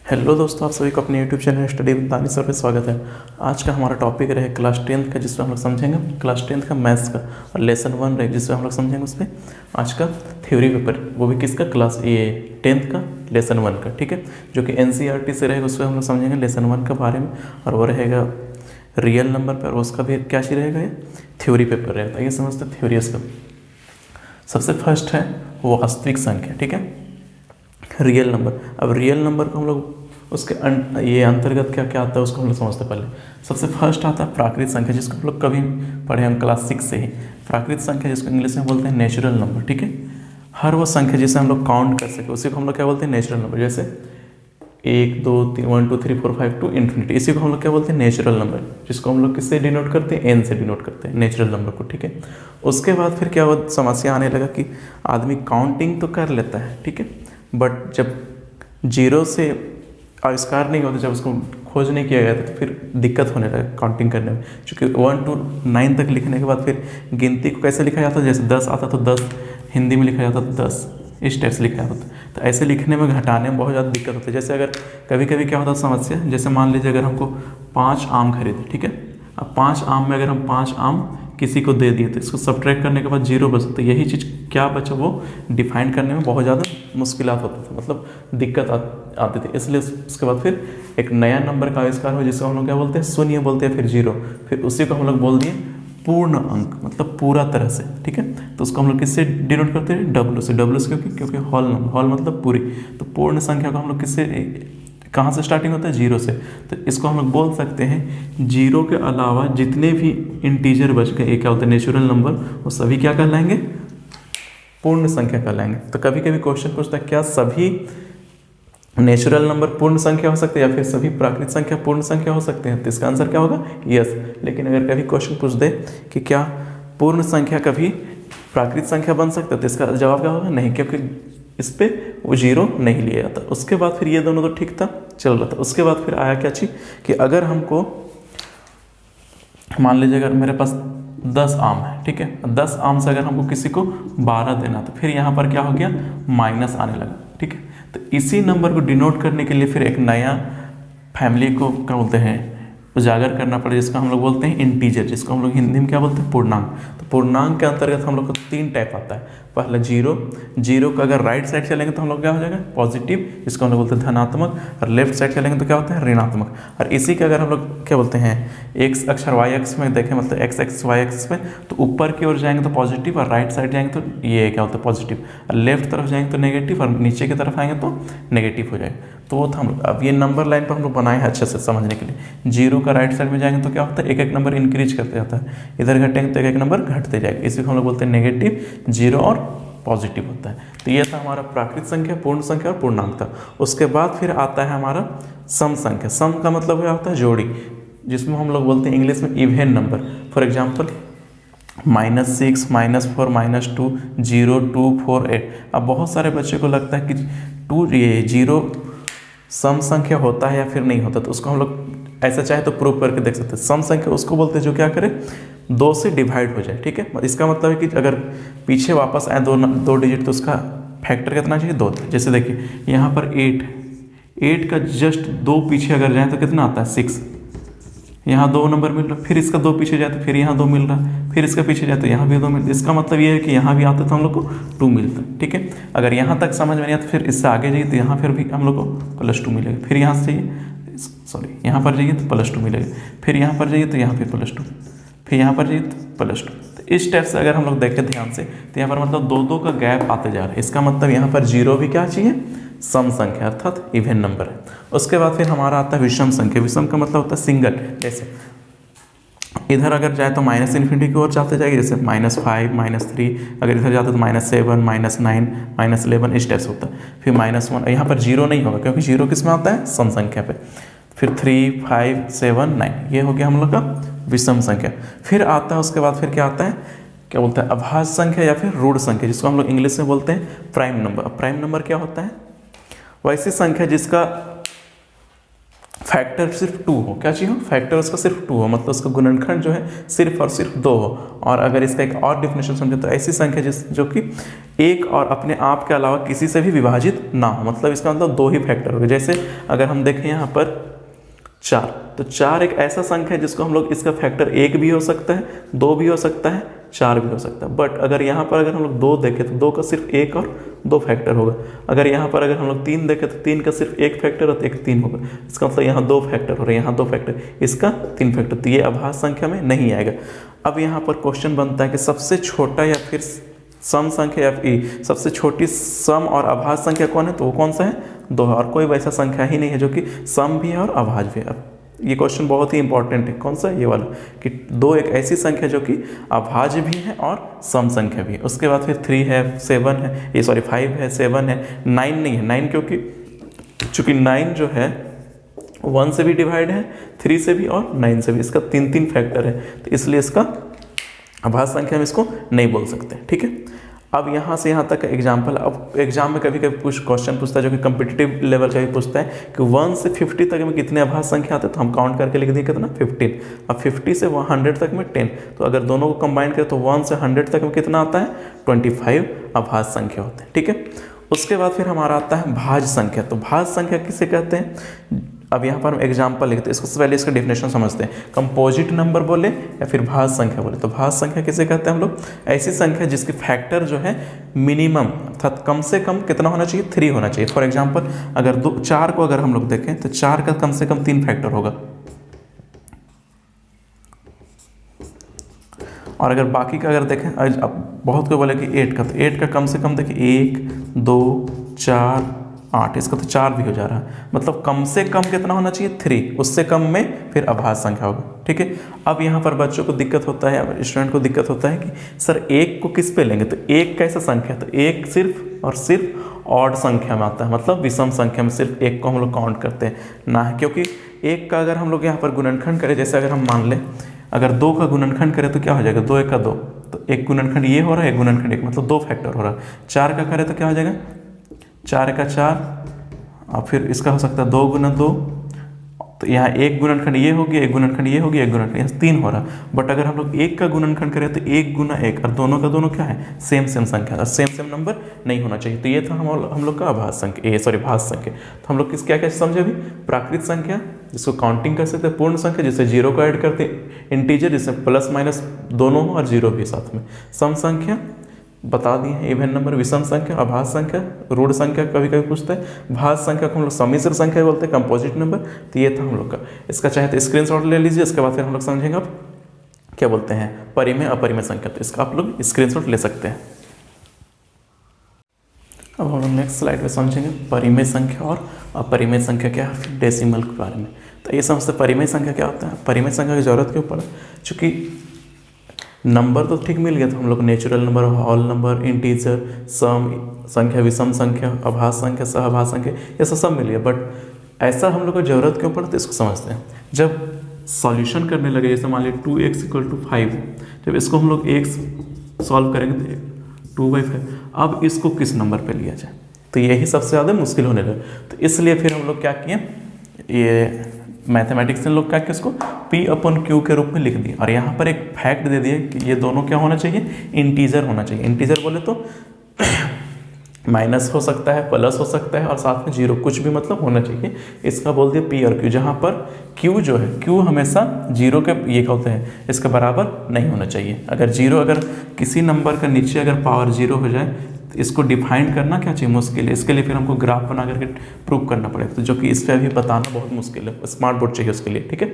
Hello दोस्तों, आप सभी को अपने YouTube channel study with Danish sir पे स्वागत है। आज का हमारा टॉपिक रहे क्लास 10th का, जिसमें हम लोग समझेंगे क्लास 10th का मैथ्स का, और लेसन 1 रहे जिसमें हम लोग समझेंगे उसमें आज का थ्योरी पेपर, वो भी किसका, क्लास 10th का लेसन 1 का। ठीक है, जो कि NCERT से रहेगा, उसमें हम लोग समझेंगे लेसन 1 के बारे में, और वो रहेगा रियल नंबर पर, उसका भी क्या चीज़ रहेगा, ये थ्योरी पेपर रहेगा। ये समझते थ्योरी इसका। सबसे फर्स्ट है वो वास्तविक संख्या। ठीक है, रियल नंबर। अब रियल नंबर को हम लोग उसके ये अंतर्गत क्या क्या आता है उसको हम लोग समझते पहले। सबसे फर्स्ट आता है प्राकृत संख्या, जिसको हम लोग कभी पढ़े हम क्लास 6 से ही। प्राकृत संख्या जिसको इंग्लिश में बोलते हैं नेचुरल नंबर। ठीक है, हर वो संख्या जिसे हम लोग काउंट कर सके उसी को हम लोग क्या बोलते हैं, नेचुरल नंबर। जैसे 1 2 3 1 2 3 4 5 टू इन्फिनिटी, इसी को हम लोग क्या बोलते हैं, नेचुरल नंबर, जिसको हम लोग किससे डिनोट करते हैं, n से डिनोट करते हैं नेचुरल नंबर को। ठीक है, उसके बाद फिर क्या हुआ, समस्या आने लगा कि आदमी काउंटिंग तो कर लेता है, ठीक है, बट जब जीरो से आविष्कार नहीं होता, जब उसको खोज नहीं किया गया था, तो फिर दिक्कत होने लगा काउंटिंग करने में। क्योंकि 1 to 9 तक लिखने के बाद फिर गिनती को कैसे लिखा जाता, जैसे 10 आता तो 10 हिंदी में लिखा जाता तो 10 इस टाइप से लिखा जाता था। तो ऐसे लिखने में घटाने में बहुत ज़्यादा दिक्कत होती है। जैसे अगर कभी कभी क्या होता समस्या, जैसे मान लीजिए अगर हमको 5 आम खरीदे, ठीक है, अब 5 आम में अगर हम 5 आम किसी को दे दिए तो इसको सब्ट्रैक्ट करने के बाद 0 बचा, तो यही चीज़ क्या बचा वो डिफाइन करने में बहुत ज़्यादा मुश्किलात होता था, मतलब दिक्कत आती थी। इसलिए उसके बाद फिर एक नया नंबर का आविष्कार हुआ, जिसको हम लोग क्या बोलते हैं, शून्य बोलते हैं, फिर 0, फिर उसी को हम लोग बोल दिए पूर्ण अंक, मतलब पूरा तरह से। ठीक है, तो उसको हम लोग किससे डिनोट करते हैं, W से। W से क्योंकि होल नंबर, होल मतलब पूरी, तो पूर्ण संख्या को हम लोग किससे, कहाँ से स्टार्टिंग होता है, 0 से। तो इसको हम लोग बोल सकते हैं 0 के अलावा जितने भी इंटीजर बच गए, क्या होता है, नेचुरल नंबर, वो सभी क्या कहलाएंगे, पूर्ण संख्या कहलाएंगे। तो कभी कभी क्वेश्चन पूछता है क्या सभी नेचुरल नंबर पूर्ण संख्या हो सकते हैं, या फिर सभी प्राकृतिक संख्या पूर्ण संख्या हो सकते हैं, तो इसका आंसर क्या होगा, यस। लेकिन अगर कभी क्वेश्चन पूछ दे कि क्या पूर्ण संख्या कभी प्राकृतिक संख्या बन सकता है, तो इसका जवाब क्या होगा, नहीं, क्योंकि इस पे वो 0 नहीं लिया जाता। उसके बाद फिर ये दोनों तो ठीक था, चल रहा था। उसके बाद फिर आया क्या चीज़ कि अगर हमको मान लीजिए अगर मेरे पास 10 आम है, ठीक है, 10 आम से अगर हमको किसी को 12 देना, तो फिर यहाँ पर क्या हो गया, माइनस आने लगा। ठीक है, तो इसी नंबर को डिनोट करने के लिए फिर एक नया फैमिली को क्या बोलते हैं, उजागर करना पड़े, जिसको हम लोग बोलते हैं इंटीजर, जिसको हम लोग हिंदी में क्या बोलते हैं, पूर्णांक। तो पूर्णांक के अंतर्गत हम लोग को 3 टाइप आता है। पहला 0 का अगर राइट साइड चलेंगे तो हम लोग क्या हो जाएगा, पॉजिटिव, जिसको हम लोग बोलते हैं धनात्मक, और लेफ्ट साइड चलेंगे तो क्या होता है, ऋणात्मक। और इसी का अगर हम लोग क्या बोलते हैं, एक्स अक्ष और वाई अक्ष में देखें, मतलब एक्स एक्स वाई अक्ष में, तो ऊपर की ओर जाएंगे तो पॉजिटिव, और राइट साइड जाएंगे तो ये क्या होता है, पॉजिटिव, और लेफ्ट तरफ जाएंगे तो नेगेटिव, और नीचे की तरफ आएंगे तो नेगेटिव हो जाएगा। तो वो था हम लोग। अब ये नंबर लाइन पर हम लोग बनाए हैं अच्छे से समझने के लिए। 0 का राइट साइड में जाएंगे तो क्या होता है, एक एक नंबर इंक्रीज करते जाता है, इधर घटेंगे तो एक एक नंबर घटते जाएगा, इसी को हम लोग बोलते हैं नेगेटिव, 0 और पॉजिटिव होता है। तो ये था हमारा प्राकृत संख्या, पूर्ण संख्या और पूर्णांक था। उसके बाद फिर आता है हमारा सम संख्या। सम का मतलब क्या होता है, जोड़ी, जिसमें हम लोग बोलते हैं इंग्लिश में इवन नंबर। For example -6 -4 -2 0 2 4 8। अब बहुत सारे बच्चे को लगता है कि ये 0 सम संख्या होता है या फिर नहीं होता, तो उसको हम लोग ऐसा चाहे तो प्रूव करके देख सकते हैं। सम संख्या उसको बोलते हैं जो क्या करे, 2 से डिवाइड हो जाए। ठीक है, इसका मतलब है कि अगर पीछे वापस आए दो डिजिट, तो उसका फैक्टर कितना चाहिए, 2। जैसे देखिए यहाँ पर 8 का जस्ट 2 पीछे अगर जाए तो कितना आता है, 6। यहाँ 2 नंबर मिल रहा, फिर इसका 2 पीछे जाए तो फिर यहाँ 2 मिल रहा, फिर इसका पीछे जाए तो यहाँ भी 2 मिलता। इसका मतलब ये है कि यहाँ भी आते तो हम लोग को 2 मिलता। ठीक है, अगर यहाँ तक समझ में नहीं आता तो फिर इससे आगे जाइए तो यहाँ फिर भी हम लोग को +2 मिलेगा, फिर यहाँ से जाइए, सॉरी यहाँ पर जाइए तो +2 मिलेगा, फिर यहाँ पर जाइए तो यहाँ फिर +2, फिर यहाँ पर जाइए तो +2। तो इस टाइप से अगर हम लोग देखें ध्यान से, तो यहाँ पर मतलब 2 का गैप आते जा रहा है। इसका मतलब यहाँ पर 0 भी क्या चाहिए, सम संख्या अर्थात इवन नंबर है। उसके बाद फिर हमारा आता है विषम संख्या। विषम का मतलब होता है सिंगल। जैसे इधर अगर जाए तो -∞ की ओर जाते जाएगी, जैसे -5 -3, अगर इधर जाते तो -7 -9 -11 इस टाइप से होता है। फिर -1, यहाँ पर 0 नहीं होगा क्योंकि 0 किस में आता है, सम संख्या पे। फिर 3 5 7 9, ये हो गया हम लोग का विषम संख्या। फिर आता है उसके बाद फिर क्या आता है, क्या बोलते हैं, अभाज्य संख्या या फिर रूढ़ संख्या, जिसको हम लोग इंग्लिश में बोलते हैं प्राइम नंबर। प्राइम नंबर क्या होता है, वैसी संख्या जिसका फैक्टर सिर्फ 2 हो, क्या चाहिए हो, फैक्टर उसका सिर्फ 2 हो, मतलब उसका गुणनखंड जो है सिर्फ और सिर्फ 2 हो। और अगर इसका एक और डिफिनेशन समझे तो ऐसी संख्या जो कि एक और अपने आप के अलावा किसी से भी विभाजित ना हो, मतलब इसका मतलब 2 ही फैक्टर हो गए। जैसे अगर हम देखें यहाँ पर 4, तो 4 एक ऐसा संख्या है जिसको हम लोग इसका फैक्टर 1 भी हो सकता है, 2 भी हो सकता है, 4 भी हो सकता है। बट अगर यहाँ पर अगर हम लोग 2 देखें तो 2 का सिर्फ 1 और 2 फैक्टर होगा। अगर यहाँ पर अगर हम लोग 3 देखें तो 3 का सिर्फ 1 फैक्टर और 1 3 होगा। इसका मतलब यहाँ 2 फैक्टर हो रहे हैं, यहाँ 2 फैक्टर, इसका 3 फैक्टर, तो ये अभाज्य संख्या में नहीं आएगा। अब यहाँ पर क्वेश्चन बनता है कि सबसे छोटा या फिर सम संख्या या सबसे छोटी सम और अभाज्य संख्या कौन है, तो वो कौन सा है, 2 है। और कोई वैसा संख्या ही नहीं है जो कि सम भी है और अभाज्य भी है। अब ये क्वेश्चन बहुत ही इंपॉर्टेंट है, कौन सा, ये वाला, कि 2 एक ऐसी संख्या जो कि अभाज्य भी है और सम संख्या भी है। उसके बाद फिर 3 है, 7 है, ये सॉरी 5 है, 7 है, 9 नहीं है। 9 क्योंकि चूँकि 9 जो है 1 से भी डिवाइड है, 3 से भी और 9 से भी, इसका 3 फैक्टर है, तो इसलिए इसका अभाज्य संख्या में इसको नहीं बोल सकते। ठीक है, अब यहाँ से यहाँ तक का एग्जाम्पल। अब एग्जाम में कभी कभी क्वेश्चन पूछता है जो कि कम्पिटिटिव लेवल का भी पूछता है कि 1 से 50 तक में कितने अभाज्य संख्या आते हैं, तो हम काउंट करके लिख देंगे कितना, 15। अब 50 से 100 तक में 10, तो अगर दोनों को कंबाइन करें तो 1 से 100 तक में कितना आता है, 25 अभाज्य संख्या होते हैं। ठीक है, उसके बाद फिर हमारा आता है भाज्य संख्या। तो भाज्य संख्या किसे कहते हैं, अब यहाँ पर हम एग्जाम्पल लिखते हैं, इसको पहले इसका डेफिनेशन समझते हैं। कंपोजिट नंबर बोले या फिर भाज्य संख्या बोले, तो भाज्य संख्या किसे कहते हैं हम लोग, ऐसी संख्या जिसकी फैक्टर जो है मिनिमम अर्थात कम से कम कितना होना चाहिए, 3 होना चाहिए। फॉर एग्जाम्पल अगर 4 को अगर हम लोग देखें तो 4 का कम से कम 3 फैक्टर होगा, और अगर बाकी का अगर देखें, अब बहुत कोई बोले कि 8 का, तो 8 का कम से कम देखिए 1 2 4 8, इसका तो 4 भी हो जा रहा है, मतलब कम से कम कितना होना चाहिए, 3, उससे कम में फिर अभाज्य संख्या होगा। ठीक है, अब यहाँ पर बच्चों को दिक्कत होता है, स्टूडेंट को दिक्कत होता है कि सर 1 को किस पे लेंगे, तो 1 कैसा संख्या, तो 1 सिर्फ और सिर्फ ऑड संख्या में आता है, मतलब विषम संख्या में सिर्फ 1 को हम लोग काउंट करते हैं ना, क्योंकि 1 का अगर हम लोग यहाँ पर गुणनखंड करें, जैसे अगर हम मान लें अगर 2 का गुणनखंड करें तो क्या हो जाएगा, 2 1 का 2, तो एक गुणनखंड ये हो रहा है, एक गुणनखंड 1, मतलब 2 फैक्टर हो रहा है। 4 का करें तो क्या हो जाएगा, 4 1 का 4, और फिर इसका हो सकता है 2 गुना 2, तो यहाँ एक गुणनखंड ये हो गया, एक गुणनखंड ये हो गया, एक गुणनखंड यहाँ 3 हो रहा। बट अगर हम लोग 1 का गुणनखंड करें तो 1 गुना 1, और दोनों का दोनों क्या है, सेम संख्या, और सेम नंबर नहीं होना चाहिए। तो ये था हम लोग का अभाज्य संख्या, ये सॉरी भाज्य संख्या। तो हम लोग किस क्या क्या समझे अभी, प्राकृत संख्या जिसको काउंटिंग कर सकते हैं, पूर्ण संख्या जिससे 0 को ऐड करते हैं, इंटीजर जिसमें प्लस माइनस दोनों हो और 0 भी साथ में, सम संख्या बता दिए हैं, इवन नंबर, विषम संख्या, अभाज्य संख्या, ऋण संख्या कभी कभी पूछता है, भाज्य संख्या को हम लोग सम्मिश्र संख्या बोलते हैं, कंपोजिट नंबर। तो ये था हम लोग का, इसका चाहे तो स्क्रीनशॉट ले लीजिए, इसके बाद फिर हम लोग समझेंगे अब क्या बोलते हैं परिमेय अपरिमेय संख्या, तो इसका आप लोग स्क्रीनशॉट ले सकते हैं। अब हम लोग नेक्स्ट स्लाइड में समझेंगे परिमेय संख्या और अपरिमेय संख्या क्या है, डेसिमल के बारे में। तो ये समझते परिमेय संख्या क्या होता है, परिमेय संख्या की जरूरत क्यों पड़ा, चूँकि नंबर तो ठीक मिल गया, तो हम लोग natural number, whole number, integer, सम संख्या, विषम संख्या, अभाज्य संख्या, सहभाज्य संख्या, ये सब मिल गया। बट ऐसा हम लोग को जरूरत क्यों पड़ा, तो इसको समझते हैं। जब सॉल्यूशन करने लगे, जैसे मान लीजिए 2x = 5, जब इसको हम लोग x सॉल्व करेंगे तो 2/5, अब इसको किस नंबर पे लिया जाए, तो यही सबसे ज़्यादा मुश्किल होने लगा। तो इसलिए फिर हम लोग क्या किए, ये मैथमेटिक्स ने लोग क्या किया, उसको P/Q के रूप में लिख दिया, और यहाँ पर एक फैक्ट दे दिए कि ये दोनों क्या होना चाहिए, इंटीजर होना चाहिए। इंटीजर बोले तो माइनस हो सकता है, प्लस हो सकता है, और साथ में 0 कुछ भी मतलब होना चाहिए, इसका बोल दिया P और Q, जहाँ पर Q जो है, Q हमेशा 0 के ये क्या होते हैं, इसके बराबर नहीं होना चाहिए। अगर 0 अगर किसी नंबर का नीचे अगर पावर 0 हो जाए तो इसको डिफाइन करना क्या चाहिए, मुश्किल है। इसके लिए फिर हमको ग्राफ बना करके प्रूव करना पड़ेगा, तो जो कि इस पर अभी बताना बहुत मुश्किल है, स्मार्ट बोर्ड चाहिए उसके लिए। ठीक है,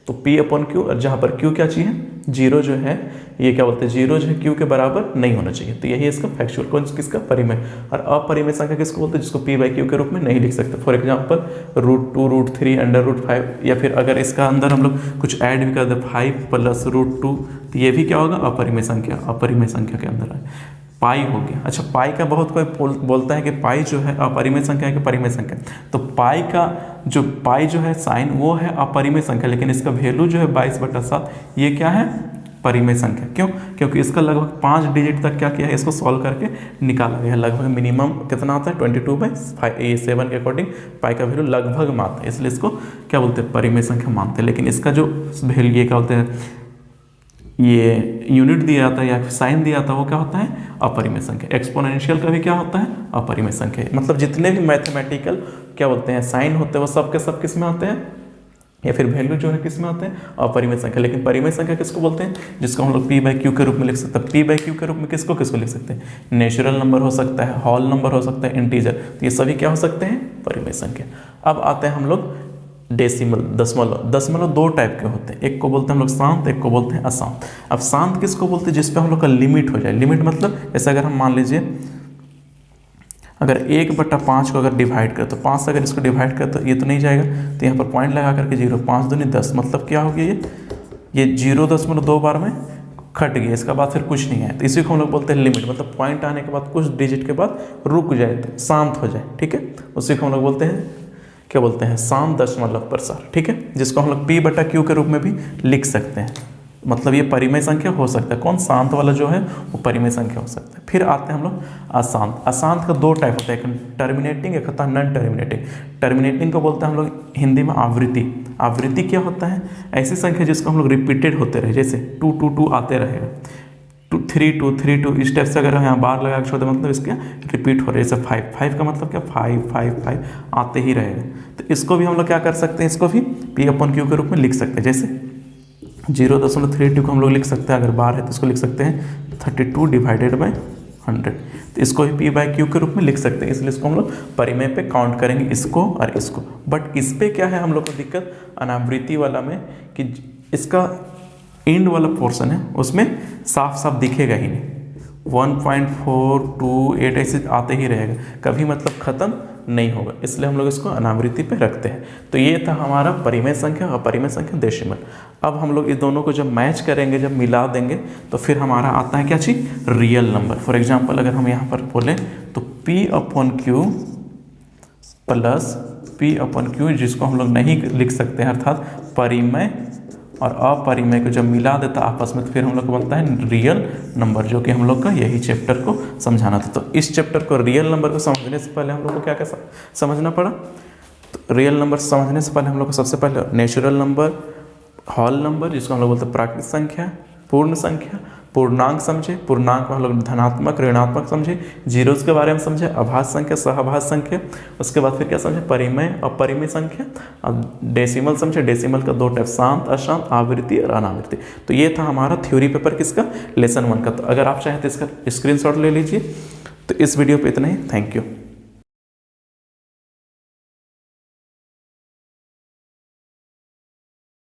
तो P/Q, और जहाँ पर Q क्या चाहिए, 0 जो है, ये क्या बोलते हैं, 0 जो है Q के बराबर नहीं होना चाहिए। तो यही इसका फैक्चुअल, कौन किसका, परिमेय। और अपरिमेय संख्या किसको बोलते हैं, जिसको P/Q के रूप में नहीं लिख सकते। फॉर एग्जाम्पल √2, √3, √5, या फिर अगर इसका अंदर हम लोग कुछ ऐड भी कर दे, 5 + √2, तो ये भी क्या होगा, अपरिमेय संख्या, अपरिमेय संख्या के अंदर है। पाई हो गया, अच्छा पाई का बहुत कोई बोलता है कि पाई जो है अपरिमेय संख्या है कि परिमेय संख्या, तो पाई जो है साइन वो है अपरिमेय संख्या, लेकिन इसका वैल्यू जो है 22/7, ये क्या है, परिमेय संख्या। क्यों? क्योंकि इसका लगभग 5 डिजिट तक क्या किया है, इसको सॉल्व करके निकाला गया है। लगभग मिनिमम कितना आता है 22/7 के अकॉर्डिंग पाई का वैल्यू लगभग मानते हैं, इसलिए इसको क्या बोलते हैं, परिमेय संख्या मानते हैं। लेकिन इसका जो वैल्यू ये क्या बोलते हैं, ये यूनिट दिया जाता है या साइन दिया जाता है वो क्या होता है, अपरिमेय संख्या। एक्सपोनेंशियल का भी क्या होता है, अपरिमेय संख्या। मतलब जितने भी मैथमेटिकल क्या बोलते हैं साइन होते हैं वो सब के सब किस में आते हैं, या फिर वैल्यू जो है किस में आते हैं, अपरिमेय संख्या। लेकिन परिमेय संख्या किसको बोलते हैं, जिसको हम लोग p/q के रूप में लिख सकते हैं। p/q के रूप में किसको किसको लिख सकते हैं, नेचुरल नंबर हो सकता है, होल नंबर हो सकता है, इंटीजर, तो ये सभी क्या हो सकते हैं, परिमेय संख्या। अब आते हैं हम लोग डेसिमल, दशमलव। दशमलव दो टाइप के होते हैं, एक को बोलते हैं हम लोग शांत, एक को बोलते हैं अशांत। अब शांत किसको बोलते हैं, जिसपे हम लोग का लिमिट हो जाए। लिमिट मतलब जैसे अगर हम मान लीजिए अगर 1/5 को अगर डिवाइड करें तो 5 से अगर इसको डिवाइड करें तो ये तो नहीं जाएगा, तो यहाँ पर पॉइंट लगा करके 0, 5 दूनी 10, मतलब क्या हो गया, ये 0.2 बार में खट गया, इसका बाद फिर कुछ नहीं है, तो इसी को हम लोग बोलते हैं लिमिट। मतलब पॉइंट आने के बाद कुछ डिजिट के बाद रुक जाए, तो शांत हो जाए, ठीक है, उसी को हम लोग बोलते हैं क्या बोलते हैं, शांत दशमलव प्रसार, ठीक है, जिसको हम लोग p/q के रूप में भी लिख सकते हैं। मतलब ये परिमेय संख्या हो सकता है, कौन, शांत वाला जो है वो परिमेय संख्या हो सकता है। फिर आते हैं हम लोग अशांत। अशांत का दो टाइप होता है, एक टर्मिनेटिंग, एक होता है नॉन टर्मिनेटिंग। टर्मिनेटिंग को बोलते हैं हम लोग हिंदी में आवृत्ति। आवृत्ति क्या होता है, ऐसी संख्या जिसको हम लोग रिपीटेड होते रहे, जैसे 2 2 2 आते रहेगा, 3 2 3 2, इस टाइप से अगर हम यहाँ बार लगा के छोड़ते मतलब इसके रिपीट हो रहे हैं। जैसे 5 5 का मतलब क्या, 5 5 5 आते ही रहेगा। तो इसको भी हम लोग क्या कर सकते हैं, इसको भी p/q के रूप में लिख सकते हैं। जैसे 0.32 को हम लोग लिख सकते हैं, अगर बार है तो इसको लिख सकते हैं 32/100, तो इसको भी p/q के रूप में लिख सकते हैं। इसलिए इसको हम लोग परिमेय पे काउंट करेंगे, इसको और इसको। बट इस पे क्या है हम लोग को दिक्कत, अनावृत्ति वाला में, कि इसका एंड वाला पोर्शन है उसमें साफ साफ दिखेगा ही नहीं, 1.428 ऐसे आते ही रहेगा, कभी मतलब ख़त्म नहीं होगा, इसलिए हम लोग इसको अनावृत्ति पे रखते हैं। तो ये था हमारा परिमेय संख्या और अपरिमेय संख्या, डेसिमल। अब हम लोग इस दोनों को जब मैच करेंगे, जब मिला देंगे, तो फिर हमारा आता है क्या चीज़, रियल नंबर। फॉर एग्जांपल अगर हम यहाँ पर बोलें तो p/q प्लस p/q, जिसको हम लोग नहीं लिख सकते हैं, अर्थात परिमेय और अपरिमेय को जब मिला देता आपस में, तो फिर हम लोग को बनता है रियल नंबर, जो कि हम लोग का यही चैप्टर को समझाना था। तो इस चैप्टर को, रियल नंबर को समझने से पहले हम लोग को क्या क्या समझना पड़ा, तो रियल नंबर समझने से पहले हम लोग को सबसे पहले नेचुरल नंबर, होल नंबर, जिसको हम लोग बोलते हैं प्राकृतिक संख्या, पूर्ण संख्या, पूर्णांक समझे, पूर्णांक में हम लोग धनात्मक ऋणात्मक समझे, जीरोस के बारे में समझे, अभाज्य संख्या, सहभाज्य संख्या, उसके बाद फिर क्या समझे, परिमेय और अपरिमेय संख्या, अब डेसिमल समझे। डेसिमल का दो टाइप, शांत अशांत, आवृत्ति और अनावृत्ति। तो ये था हमारा थ्योरी पेपर किसका, लेसन 1 का। तो अगर आप चाहें तो इसका स्क्रीनशॉट ले लीजिए। तो इस वीडियो पे इतना ही, थैंक यू।